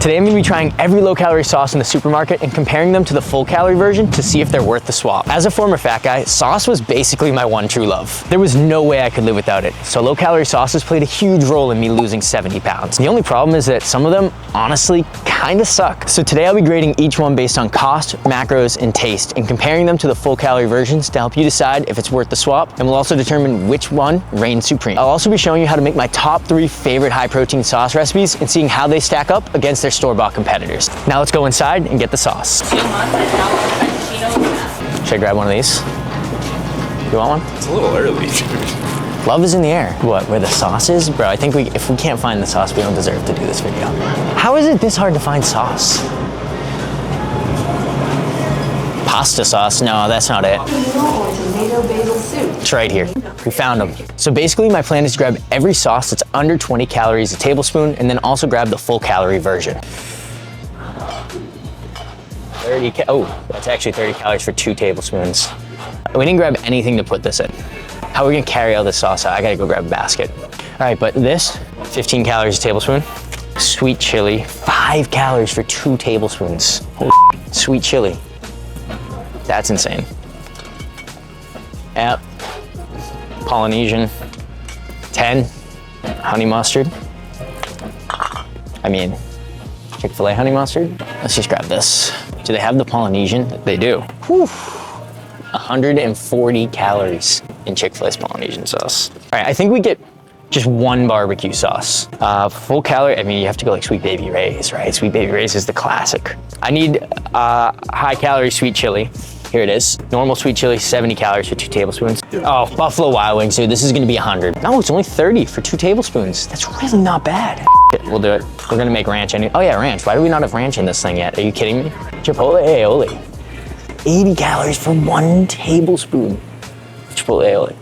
Today I'm gonna be trying every low-calorie sauce in the supermarket and comparing them to the full-calorie version to see if they're worth the swap. As a former fat guy, sauce was basically my one true love. There was no way I could live without it, so low-calorie sauces played a huge role in me losing 70 pounds. The only problem is that some of them, honestly, kinda suck. So today I'll be grading each one based on cost, macros, and taste, and comparing them to the full-calorie versions to help you decide if it's worth the swap, and we'll also determine which one reigns supreme. I'll also be showing you how to make my top 3 favorite high-protein sauce recipes and seeing how they stack up against their store-bought competitors. Now let's go inside and get the sauce. Should I grab one of these? You want one? It's a little early. Love is in the air. What, where the sauce is? Bro, I think if we can't find the sauce, we don't deserve to do this video. How is it this hard to find sauce? Pasta sauce? No, that's not it. Tomato basil soup. It's right here. We found them. So basically my plan is to grab every sauce that's under 20 calories a tablespoon and then also grab the full calorie version. 30 that's actually 30 calories for 2 tablespoons. We didn't grab anything to put this in. How are we gonna carry all this sauce out? I gotta go grab a basket. All right, but this, 15 calories a tablespoon. Sweet chili, 5 calories for 2 tablespoons. Holy sweet chili. That's insane. Yep. Polynesian, 10. Honey mustard. I mean, Chick-fil-A honey mustard. Let's just grab this. Do they have the Polynesian? They do. Whew. 140 calories in Chick-fil-A's Polynesian sauce. All right, I think we get just 1 barbecue sauce. Full calorie, I mean, you have to go like Sweet Baby Ray's, right? Sweet Baby Ray's is the classic. I need high calorie sweet chili. Here it is. Normal sweet chili, 70 calories for 2 tablespoons. Oh, Buffalo Wild Wings, dude, this is gonna be 100. No, it's only 30 for 2 tablespoons. That's really not bad. We'll do it. We're gonna make ranch. Oh yeah, ranch. Why do we not have ranch in this thing yet? Are you kidding me? Chipotle aioli. 80 calories for 1 tablespoon. Chipotle aioli.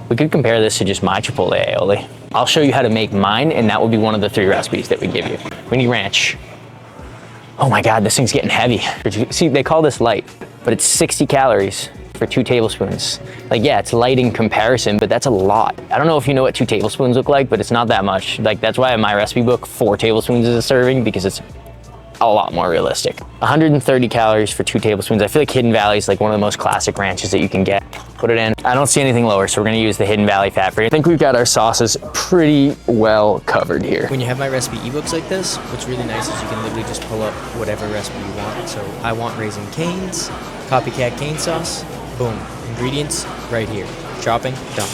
We could compare this to just my Chipotle aioli. I'll show you how to make mine, and that will be one of the 3 recipes that we give you. We need ranch. Oh my God, this thing's getting heavy. See, they call this light, but it's 60 calories for 2 tablespoons. Like, yeah, it's light in comparison, but that's a lot. I don't know if you know what 2 tablespoons look like, but it's not that much. Like, that's why in my recipe book, 4 tablespoons is a serving, because it's a lot more realistic. 130 calories for 2 tablespoons. I feel like Hidden Valley is like one of the most classic ranches that you can get. Put it in. I don't see anything lower, so we're gonna use the Hidden Valley fat free. I think we've got our sauces pretty well covered here. When you have my recipe ebooks like this, what's really nice is you can literally just pull up whatever recipe you want. So I want Raising Cane's, Copycat cane sauce, boom. Ingredients right here. Chopping, done.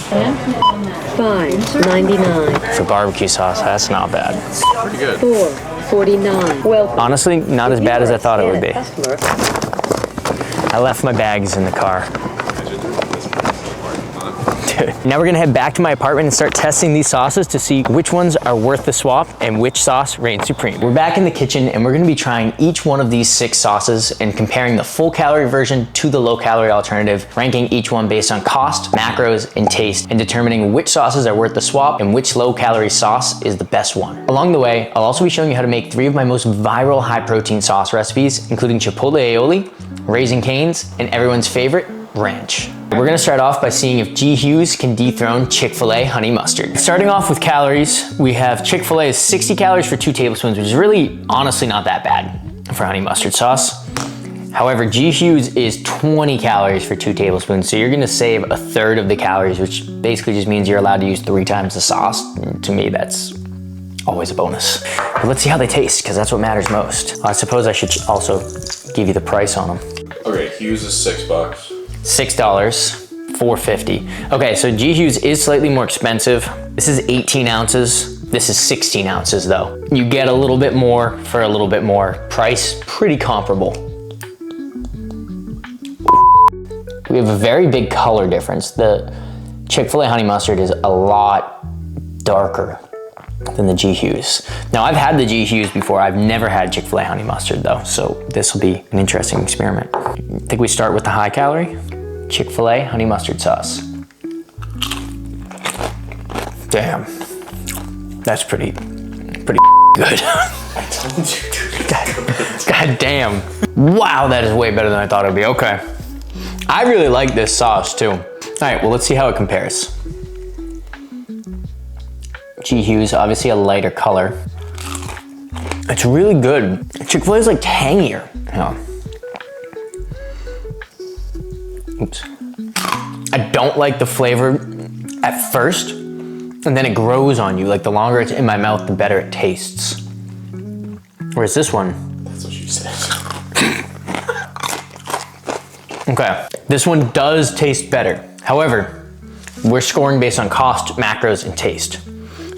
$5.99. For barbecue sauce, that's not bad. Pretty good. $4.49. Well, Honestly, not as bad as I thought it would be. Customer. I left my bags in the car. Now we're gonna head back to my apartment and start testing these sauces to see which ones are worth the swap and which sauce reigns supreme. We're back in the kitchen and we're gonna be trying each one of these 6 sauces and comparing the full calorie version to the low calorie alternative, ranking each one based on cost, macros, and taste, and determining which sauces are worth the swap and which low calorie sauce is the best one. Along the way, I'll also be showing you how to make 3 of my most viral high protein sauce recipes, including Chipotle aioli, Raising Cane's, and everyone's favorite, ranch. We're gonna start off by seeing if G. Hughes can dethrone Chick-fil-A honey mustard. Starting off with calories, we have Chick-fil-A's 60 calories for 2 tablespoons, which is really honestly not that bad for honey mustard sauce. However, G. Hughes is 20 calories for 2 tablespoons, so you're gonna save 1/3 of the calories, which basically just means you're allowed to use 3 times the sauce. And to me, that's always a bonus. But let's see how they taste, because that's what matters most. I suppose I should also give you the price on them. Okay, Hughes is $6. $6, $4.50. Okay, so G. Hughes is slightly more expensive. This is 18 ounces. This is 16 ounces though. You get a little bit more for a little bit more. Price, pretty comparable. We have a very big color difference. The Chick-fil-A honey mustard is a lot darker than the G. Hughes. Now I've had the G. Hughes before. I've never had Chick-fil-A honey mustard though, so this will be an interesting experiment. I think we start with the high calorie. Chick-fil-A honey mustard sauce. Damn, that's pretty good. God damn. Wow, that is way better than I thought it would be. Okay. I really like this sauce too. All right, well, let's see how it compares. G. Hughes, obviously a lighter color. It's really good. Chick-fil-A is like tangier. Yeah. Oops. I don't like the flavor at first, and then it grows on you. Like the longer it's in my mouth, the better it tastes. Whereas this one, That's what she said. okay, this one does taste better. However, we're scoring based on cost, macros, and taste.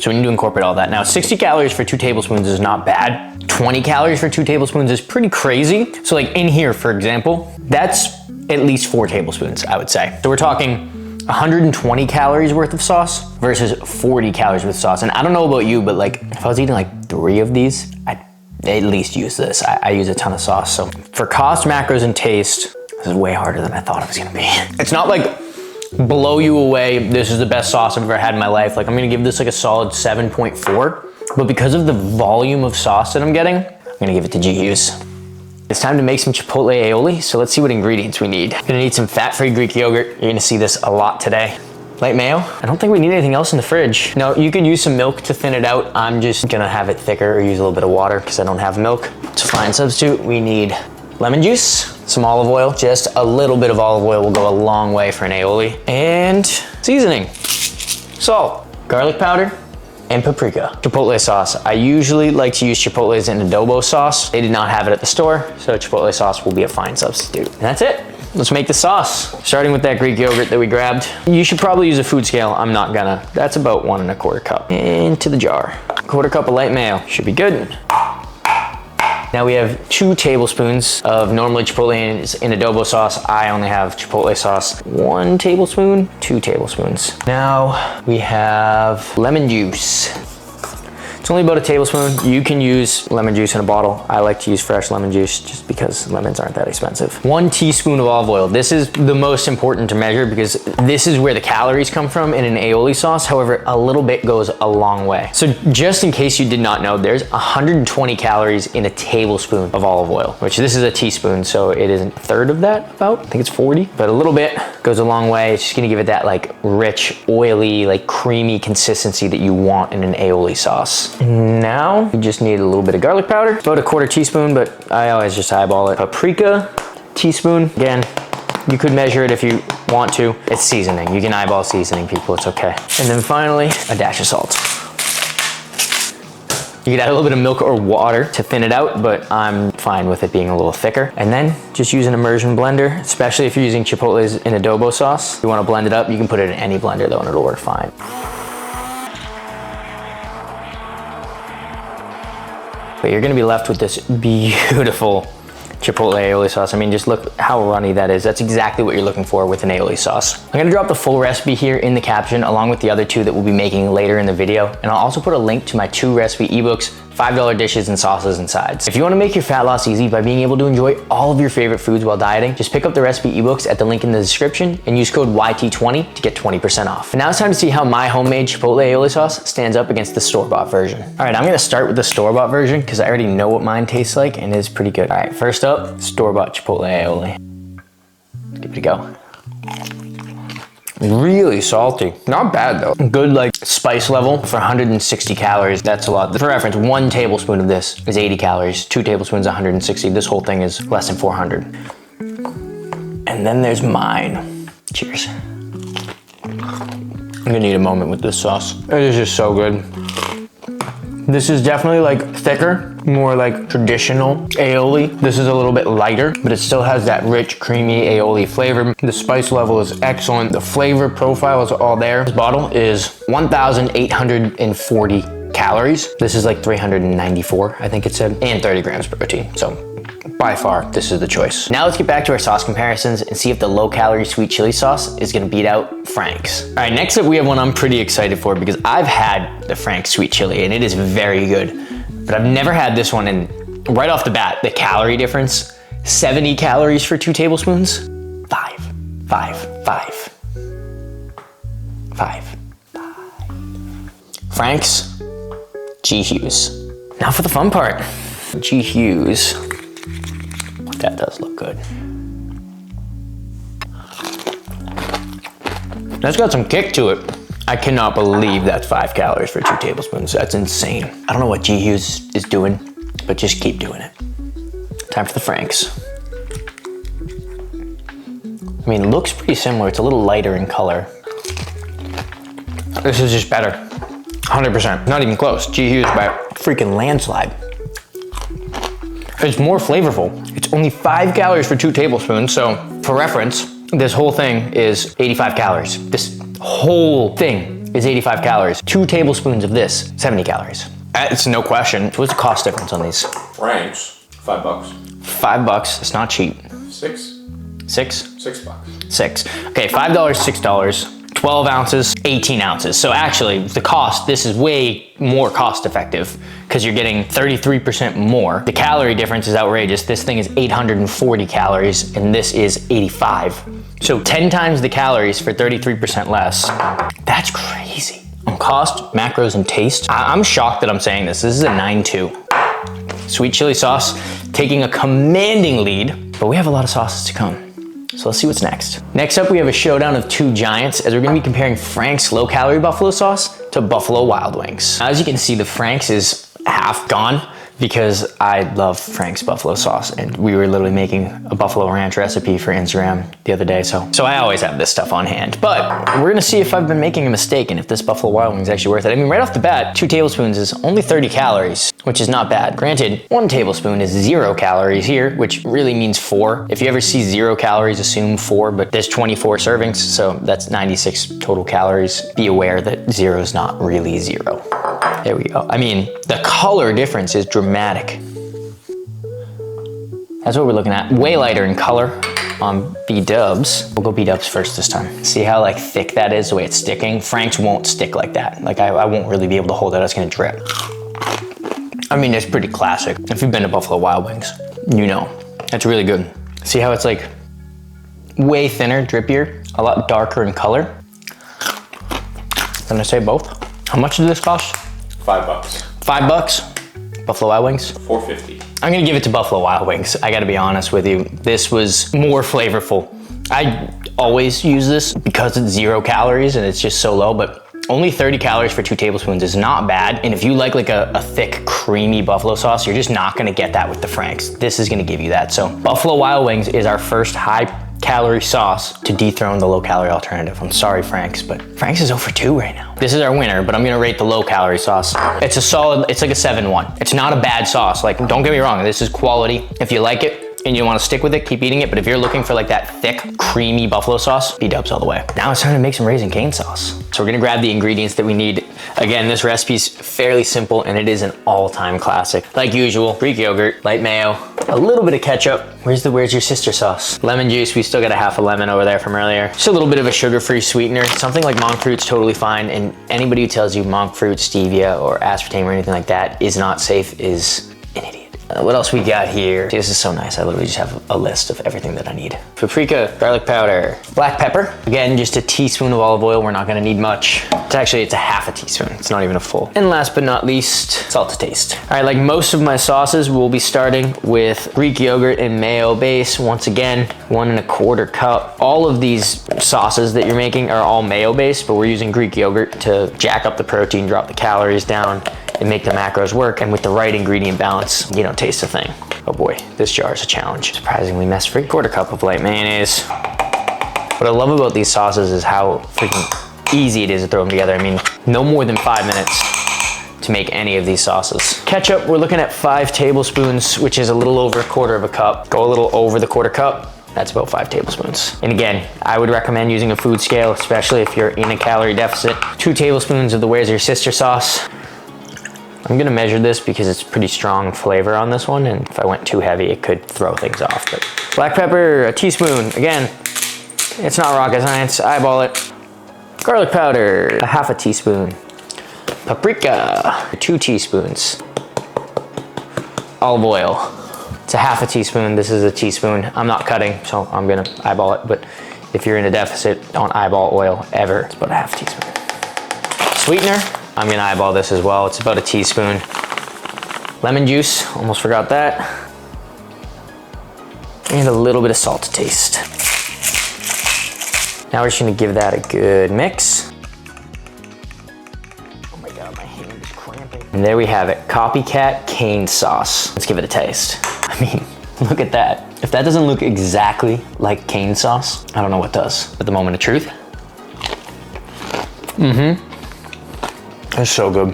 So we need to incorporate all that. Now, 60 calories for 2 tablespoons is not bad. 20 calories for 2 tablespoons is pretty crazy. So like in here, for example, that's at least 4 tablespoons, I would say. So we're talking 120 calories worth of sauce versus 40 calories worth of sauce. And I don't know about you, but like if I was eating like 3 of these, I'd at least use this. I use a ton of sauce. So for cost, macros, and taste, this is way harder than I thought it was gonna be. It's not like blow you away, this is the best sauce I've ever had in my life. Like I'm gonna give this like a solid 7.4, but because of the volume of sauce that I'm getting, I'm gonna give it to G Hughes. It's time to make some Chipotle aioli, so let's see what ingredients we need. You're gonna need some fat-free Greek yogurt. You're gonna see this a lot today. Light mayo. I don't think we need anything else in the fridge. No, you could use some milk to thin it out. I'm just gonna have it thicker or use a little bit of water because I don't have milk. It's a fine substitute. We need lemon juice, some olive oil. Just a little bit of olive oil will go a long way for an aioli. And seasoning, salt, garlic powder, and paprika. Chipotle sauce. I usually like to use Chipotle's in adobo sauce. They did not have it at the store, so Chipotle sauce will be a fine substitute. And that's it. Let's make the sauce. Starting with that Greek yogurt that we grabbed. You should probably use a food scale. I'm not gonna. That's about 1 1/4 cup. Into the jar. 1/4 cup of light mayo. Should be good. Now we have 2 tablespoons of normally Chipotle in adobo sauce. I only have Chipotle sauce. 1 tablespoon, 2 tablespoons. Now we have lemon juice. It's only about a tablespoon. You can use lemon juice in a bottle. I like to use fresh lemon juice just because lemons aren't that expensive. 1 teaspoon of olive oil. This is the most important to measure because this is where the calories come from in an aioli sauce. However, a little bit goes a long way. So just in case you did not know, there's 120 calories in a tablespoon of olive oil, which this is a teaspoon, so it is 1/3 of that about. I think it's 40, but a little bit goes a long way. It's just gonna give it that like rich, oily, like creamy consistency that you want in an aioli sauce. Now, you just need a little bit of garlic powder, about 1/4 teaspoon, but I always just eyeball it. Paprika, teaspoon. Again, you could measure it if you want to. It's seasoning. You can eyeball seasoning, people, it's okay. And then finally, a dash of salt. You could add a little bit of milk or water to thin it out, but I'm fine with it being a little thicker. And then just use an immersion blender, especially if you're using Chipotle's in adobo sauce. If you wanna blend it up, you can put it in any blender though and it'll work fine. But you're gonna be left with this beautiful Chipotle aioli sauce. I mean, just look how runny that is. That's exactly what you're looking for with an aioli sauce. I'm gonna drop the full recipe here in the caption, along with the other 2 that we'll be making later in the video. And I'll also put a link to my 2 recipe ebooks, $5 dishes and sauces and sides. If you wanna make your fat loss easy by being able to enjoy all of your favorite foods while dieting, just pick up the recipe ebooks at the link in the description and use code YT20 to get 20% off. And now it's time to see how my homemade Chipotle aioli sauce stands up against the store-bought version. All right, I'm gonna start with the store-bought version because I already know what mine tastes like and it's pretty good. All right, first up, store-bought Chipotle aioli. Give it a go. Really salty. Not bad though. Good like spice level for 160 calories. That's a lot. For reference, 1 tablespoon of this is 80 calories. 2 tablespoons, 160. This whole thing is less than 400. And then there's mine. Cheers. I'm gonna need a moment with this sauce. It is just so good. This is definitely like thicker, more like traditional aioli. This is a little bit lighter, but it still has that rich, creamy aioli flavor. The spice level is excellent. The flavor profile is all there. This bottle is 1,840 calories. This is like 394, I think it said, and 30 grams protein. So by far, this is the choice. Now let's get back to our sauce comparisons and see if the low-calorie sweet chili sauce is gonna beat out Frank's. All right, next up we have one I'm pretty excited for because I've had the Frank's sweet chili and it is very good, but I've never had this one, and right off the bat, the calorie difference, 70 calories for 2 tablespoons, 5. Frank's, G Hughes. Now for the fun part. G Hughes. That does look good. That's got some kick to it. I cannot believe that's 5 calories for 2 tablespoons. That's insane. I don't know what G Hughes is doing, but just keep doing it. Time for the Franks. I mean, it looks pretty similar. It's a little lighter in color. This is just better. 100%, not even close. G Hughes by a freaking landslide. It's more flavorful. It's only 5 calories for 2 tablespoons. So for reference, this whole thing is 85 calories. This whole thing is 85 calories. 2 tablespoons of this, 70 calories. It's no question. What's the cost difference on these? Franks, $5. $5, it's not cheap. 6? 6? $6. 6. Okay, $5, $6. 12 ounces, 18 ounces. So actually the cost, this is way more cost effective because you're getting 33% more. The calorie difference is outrageous. This thing is 840 calories and this is 85. So 10 times the calories for 33% less. That's crazy. On cost, macros, and taste, I'm shocked that I'm saying this. This is a 9-2. Sweet chili sauce taking a commanding lead, but we have a lot of sauces to come. So let's see what's next. Next up, we have a showdown of 2 giants as we're gonna be comparing Frank's low-calorie buffalo sauce to Buffalo Wild Wings. As you can see, the Frank's is half gone because I love Frank's buffalo sauce, and we were literally making a buffalo ranch recipe for Instagram the other day, so I always have this stuff on hand. But we're gonna see if I've been making a mistake and if this Buffalo Wild Wing is actually worth it. I mean, right off the bat, 2 tablespoons is only 30 calories, which is not bad. Granted, 1 tablespoon is 0 calories here, which really means 4. If you ever see 0 calories, assume 4, but there's 24 servings, so that's 96 total calories. Be aware that 0 is not really 0. There we go. I mean, the color difference is dramatic. That's what we're looking at. Way lighter in color on B-dubs. We'll go B-dubs first this time. See how like thick that is, the way it's sticking? Frank's won't stick like that. Like I won't really be able to hold it, it's gonna drip. I mean, it's pretty classic. If you've been to Buffalo Wild Wings, you know. It's really good. See how it's like way thinner, drippier, a lot darker in color? Gonna say both. How much did this cost? $5. $5? Buffalo Wild Wings? $4.50. I'm gonna give it to Buffalo Wild Wings. I gotta be honest with you. This was more flavorful. I always use this because it's 0 calories and it's just so low, but only 30 calories for 2 tablespoons is not bad. And if you like a thick, creamy buffalo sauce, you're just not gonna get that with the Frank's. This is gonna give you that. So Buffalo Wild Wings is our first high-calorie sauce to dethrone the low-calorie alternative. I'm sorry, Frank's, but Frank's is 0 for 2 right now. This is our winner, but I'm gonna rate the low-calorie sauce. It's a solid, it's like a 7-1. It's not a bad sauce. Like, don't get me wrong, this is quality. If you like it, and you want to stick with it, keep eating it. But if you're looking for like that thick, creamy buffalo sauce, B-dubs all the way. Now it's time to make some raisin cane sauce. So we're gonna grab the ingredients that we need. Again, this recipe's fairly simple and it is an all-time classic. Like usual, Greek yogurt, light mayo, a little bit of ketchup. Where's your sister sauce? Lemon juice, we still got a half a lemon over there from earlier. Just a little bit of a sugar-free sweetener. Something like monk fruit's totally fine. And anybody who tells you monk fruit, stevia, or aspartame or anything like that is not safe is an idiot. What else we got here? This is so nice. I literally just have a list of everything that I need. Paprika, garlic powder, black pepper. Again, just a teaspoon of olive oil. We're not gonna need much. It's a half a teaspoon. It's not even a full. And last but not least, salt to taste. All right, like most of my sauces, we'll be starting with Greek yogurt and mayo base. Once again, 1 1/4 cup. All of these sauces that you're making are all mayo based, but we're using Greek yogurt to jack up the protein, drop the calories down, and make the macros work. And with the right ingredient balance, you don't taste a thing. Oh boy, this jar is a challenge. Surprisingly mess-free. 1/4 cup of light mayonnaise. What I love about these sauces is how freaking easy it is to throw them together. I mean, no more than 5 minutes to make any of these sauces. Ketchup, we're looking at 5 tablespoons, which is a little over 1/4 cup. Go a little over the 1/4 cup. That's about 5 tablespoons. And again, I would recommend using a food scale, especially if you're in a calorie deficit. 2 tablespoons of the Where's Your Sister sauce. I'm gonna measure this because it's pretty strong flavor on this one, and if I went too heavy, it could throw things off. But black pepper, a teaspoon. Again, it's not rocket science, eyeball it. Garlic powder, a half a teaspoon. Paprika, 2 teaspoons. Olive oil, it's a half a teaspoon. This is a teaspoon. I'm not cutting, so I'm gonna eyeball it, but if you're in a deficit, don't eyeball oil ever. It's about a half teaspoon. Sweetener, I'm gonna eyeball this as well. It's about a teaspoon. Lemon juice, almost forgot that. And a little bit of salt to taste. Now we're just gonna give that a good mix. Oh my God, my hand is cramping. And there we have it, Copycat cane sauce. Let's give it a taste. I mean, look at that. If that doesn't look exactly like cane sauce, I don't know what does. At the moment of truth. It's so good.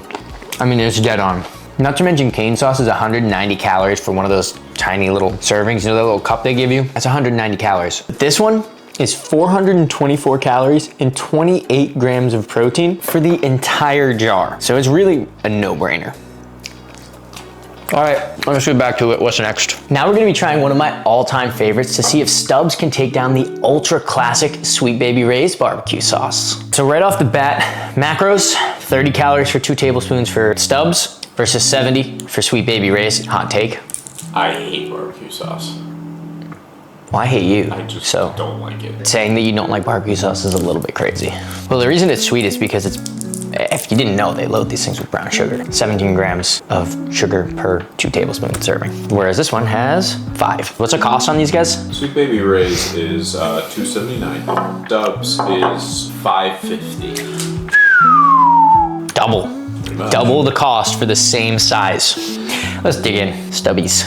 I mean, it's dead on. Not to mention cane sauce is 190 calories for one of those tiny little servings. You know that little cup they give you? That's 190 calories. This one is 424 calories and 28 grams of protein for the entire jar. So it's really a no-brainer. All right, let's get back to it. What's next? Now we're gonna be trying one of my all-time favorites to see if Stubbs can take down the ultra classic Sweet Baby Ray's barbecue sauce. So right off the bat, macros, 30 calories for 2 tablespoons for Stubbs versus 70 for Sweet Baby Ray's. Hot take. I hate barbecue sauce. Well, I hate you, I just so don't like it. saying that you don't like barbecue sauce is a little bit crazy. Well, the reason it's sweet is because it's, if you didn't know, they load these things with brown sugar. 17 grams of sugar per 2 tablespoon serving. Whereas this one has 5. What's the cost on these guys? Sweet Baby Ray's is $2.79. Stubbs is $5.50. Double the cost for the same size. Let's dig in, Stubbies.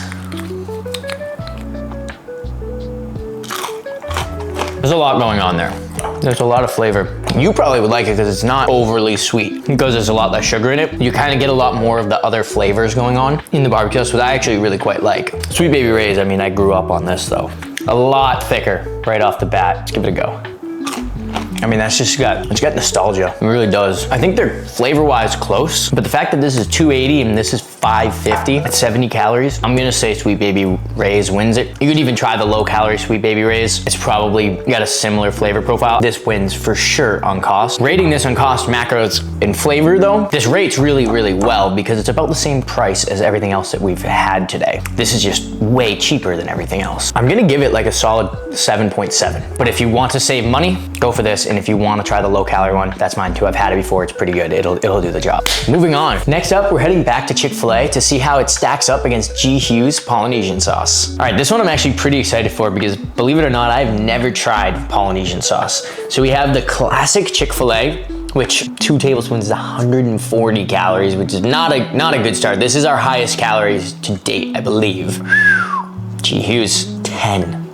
There's a lot going on there. There's a lot of flavor. You probably would like it because it's not overly sweet. Because there's a lot less sugar in it, you kind of get a lot more of the other flavors going on in the barbecue sauce, which I actually really quite like. Sweet Baby Ray's, I mean, I grew up on this though. A lot thicker right off the bat. Let's give it a go. I mean, it's got nostalgia. It really does. I think they're flavor-wise close, but the fact that this is 280 and this is 550 at 70 calories, I'm gonna say Sweet Baby Ray's wins it. You could even try the low-calorie Sweet Baby Ray's. It's probably got a similar flavor profile. This wins for sure on cost. Rating this on cost, macros, and flavor though, this rates really, really well because it's about the same price as everything else that we've had today. This is just way cheaper than everything else. I'm gonna give it like a solid 7.7. But if you want to save money, go for this. And if you want to try the low calorie one, that's mine too. I've had it before, it's pretty good. It'll do the job. Moving on. Next up, we're heading back to Chick-fil-A to see how it stacks up against G. Hughes Polynesian sauce. All right, this one I'm actually pretty excited for because believe it or not, I've never tried Polynesian sauce. So we have the classic Chick-fil-A, which 2 tablespoons is 140 calories, which is not a good start. This is our highest calories to date, I believe. G. Hughes, 10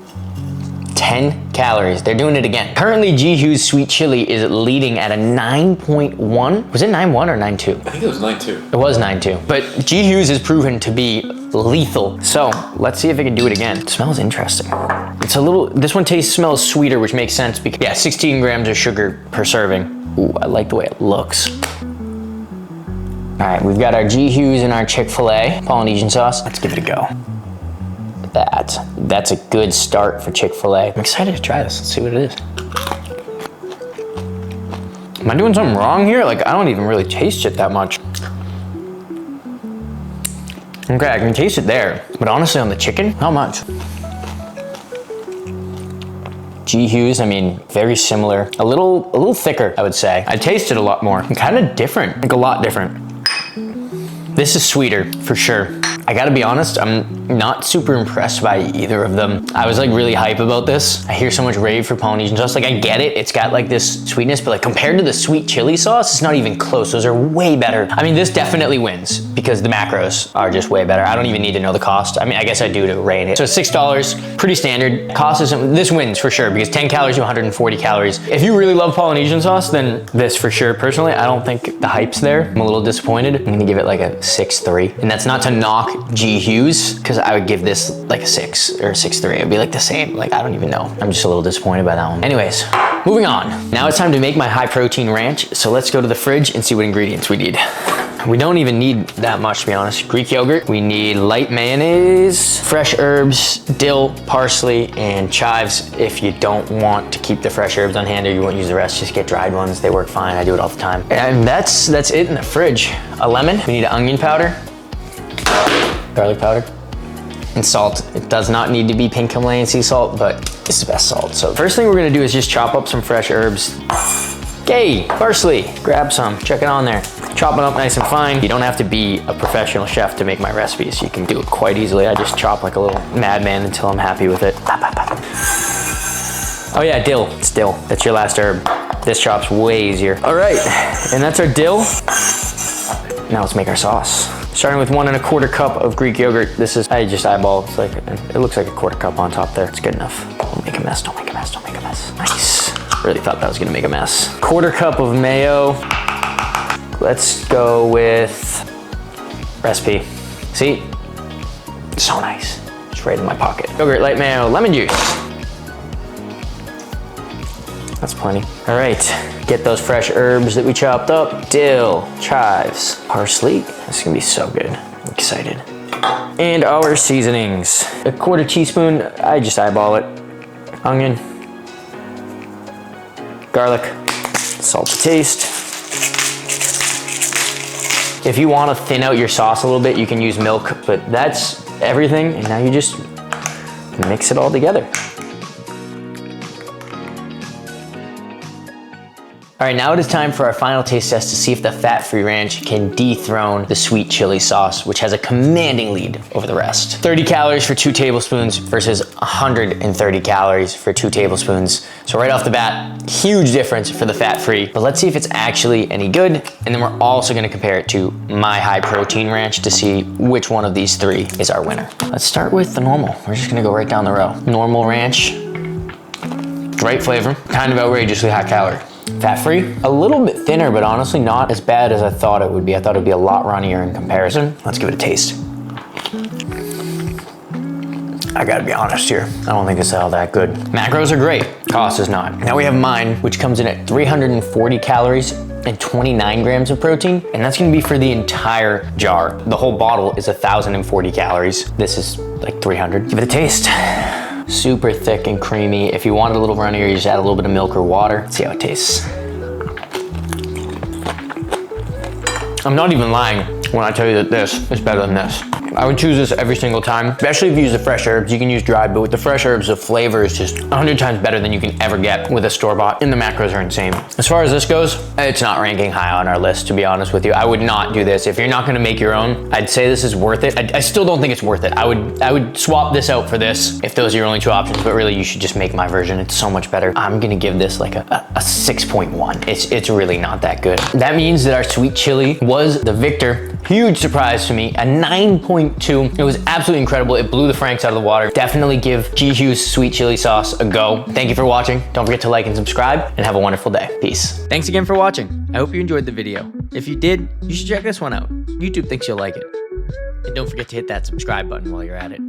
calories. They're doing it again. Currently, G. Hughes Sweet Chili is leading at a 9.1. Was it 9.1 or 9.2? I think it was 9.2. It was 9.2. But G. Hughes is proven to be lethal. So let's see if it can do it again. It smells interesting. It's a little, this one smells sweeter, which makes sense because, yeah, 16 grams of sugar per serving. Ooh, I like the way it looks. All right, we've got our G. Hughes and our Chick-fil-A Polynesian sauce. Let's give it a go. That's a good start for Chick-fil-A. I'm excited to try this. Let's see what it is. Am I doing something wrong here? Like, I don't even really taste it that much. Okay, I can taste it there, but honestly on the chicken, not much. G. Hughes, I mean, very similar. A little thicker, I would say. I tasted a lot more. Kind of different, like a lot different. This is sweeter, for sure. I gotta be honest, I'm not super impressed by either of them. I was like really hype about this. I hear so much rave for Polynesian sauce. Like I get it, it's got like this sweetness, but like compared to the sweet chili sauce, it's not even close. Those are way better. I mean, this definitely wins because the macros are just way better. I don't even need to know the cost. I mean, I guess I do to rate it. So $6, pretty standard. Cost isn't, this wins for sure because 10 calories to 140 calories. If you really love Polynesian sauce, then this for sure. Personally, I don't think the hype's there. I'm a little disappointed. I'm gonna give it like a 6.3. And that's not to knock G. Hughes, because I would give this like a 6 or a 6.3. It'd be like the same. Like, I don't even know. I'm just a little disappointed by that one. Anyways, moving on. Now it's time to make my high protein ranch. So let's go to the fridge and see what ingredients we need. We don't even need that much, to be honest. Greek yogurt. We need light mayonnaise, fresh herbs, dill, parsley, and chives. If you don't want to keep the fresh herbs on hand or you won't use the rest, just get dried ones. They work fine. I do it all the time. And that's it in the fridge. A lemon. We need onion powder, garlic powder, and salt. It does not need to be pink Himalayan sea salt, but it's the best salt. So first thing we're gonna do is just chop up some fresh herbs. Okay, parsley, grab some, check it on there. Chop it up nice and fine. You don't have to be a professional chef to make my recipes. You can do it quite easily. I just chop like a little madman until I'm happy with it. Oh yeah, dill, it's dill. That's your last herb. This chop's way easier. All right, and that's our dill. Now let's make our sauce. Starting with 1 1/4 cup of Greek yogurt. This is, I just eyeball, it's like, it looks like a 1/4 cup on top there. It's good enough. Don't make a mess, don't make a mess, don't make a mess. Nice. Really thought that was gonna make a mess. 1/4 cup of mayo. Let's go with recipe. See? So nice. It's right in my pocket. Yogurt, light mayo, lemon juice. That's plenty. All right, get those fresh herbs that we chopped up. Dill, chives, parsley. This is gonna be so good. I'm excited. And our seasonings. 1/4 teaspoon, I just eyeball it. Onion, garlic, salt to taste. If you want to thin out your sauce a little bit, you can use milk, but that's everything. And now you just mix it all together. All right, now it is time for our final taste test to see if the fat-free ranch can dethrone the sweet chili sauce, which has a commanding lead over the rest. 30 calories for 2 tablespoons versus 130 calories for 2 tablespoons. So right off the bat, huge difference for the fat-free, but let's see if it's actually any good. And then we're also gonna compare it to my high protein ranch to see which one of these 3 is our winner. Let's start with the normal. We're just gonna go right down the row. Normal ranch, great flavor, kind of outrageously high calorie. Fat-free, a little bit thinner, but honestly not as bad as I thought it would be. I thought it would be a lot runnier in comparison. Let's give it a taste. I gotta be honest here. I don't think it's all that good. Macros are great, cost is not. Now we have mine, which comes in at 340 calories and 29 grams of protein, and that's gonna be for the entire jar. The whole bottle is 1,040 calories. This is like 300. Give it a taste. Super thick and creamy. If you want it a little runnier, you just add a little bit of milk or water. Let's see how it tastes. I'm not even lying when I tell you that this is better than this. I would choose this every single time, especially if you use the fresh herbs. You can use dried, but with the fresh herbs, the flavor is just 100 times better than you can ever get with a store-bought, and the macros are insane. As far as this goes, it's not ranking high on our list, to be honest with you. I would not do this. If you're not gonna make your own, I'd say this is worth it. I still don't think it's worth it. I would swap this out for this if those are your only 2 options, but really you should just make my version. It's so much better. I'm gonna give this like a 6.1. It's really not that good. That means that our sweet chili was the victor. Huge surprise to me, a 9.2. It was absolutely incredible. It blew the Franks out of the water. Definitely give Jiju's sweet chili sauce a go. Thank you for watching. Don't forget to like and subscribe, and have a wonderful day. Peace. Thanks again for watching. I hope you enjoyed the video. If you did, you should check this one out. YouTube thinks you'll like it. And don't forget to hit that subscribe button while you're at it.